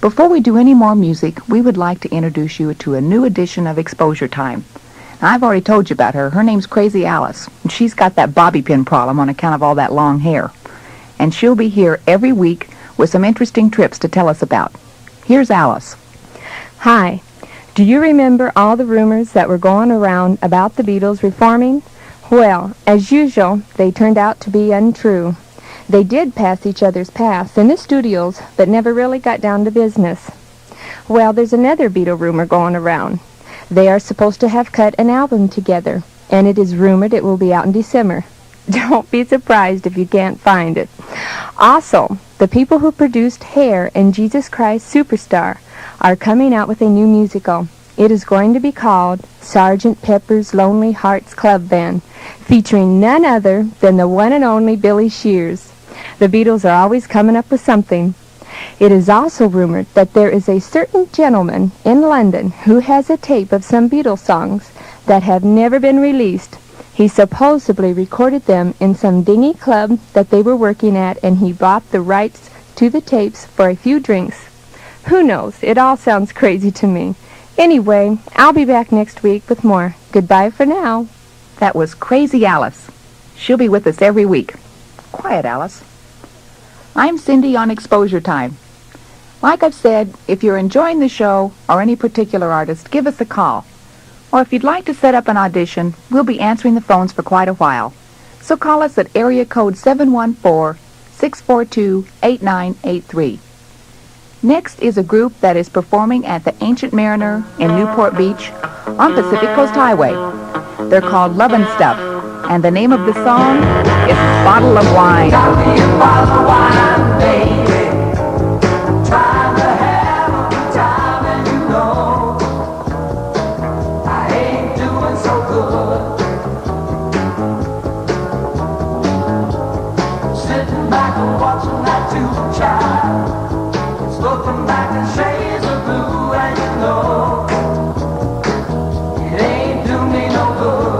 Before we do any more music, we would like to introduce you to a new edition of Exposure Time. Now, I've already told you about her. Her name's Crazy Alice, and she's got that bobby pin problem on account of all that long hair. And she'll be here every week with some interesting trips to tell us about. Here's Alice. Hi. Do you remember all the rumors that were going around about the Beatles reforming? Well, as usual, they turned out to be untrue. They did pass each other's paths in the studios, but never really got down to business. Well, there's another Beatle rumor going around. They are supposed to have cut an album together, and it is rumored it will be out in December. Don't be surprised if you can't find it. Also, the people who produced Hair and Jesus Christ Superstar are coming out with a new musical. It is going to be called Sgt. Pepper's Lonely Hearts Club Band, featuring none other than the one and only Billy Shears. The Beatles are always coming up with something. It is also rumored that there is a certain gentleman in London who has a tape of some Beatles songs that have never been released. He supposedly recorded them in some dingy club that they were working at, and he bought the rights to the tapes for a few drinks. Who knows? It all sounds crazy to me. Anyway, I'll be back next week with more. Goodbye for now. That was Crazy Alice. She'll be with us every week. Quiet, Alice. I'm Cindy on Exposure Time. Like I've said, if you're enjoying the show or any particular artist, give us a call. Or if you'd like to set up an audition, we'll be answering the phones for quite a while. So call us at area code 714-642-8983. Next is a group that is performing at the Ancient Mariner in Newport Beach on Pacific Coast Highway. They're called Lovin Stuff, and the name of the song is Bottle of Wine. Got me a bottle of wine, baby. Trying to have a good time, and you know I ain't doing so good. Sitting back and watching that tube child. It's looking back in shades of blue, and you know it ain't do me no good.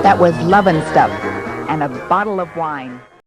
That was Lovin Stuff. and a bottle of wine.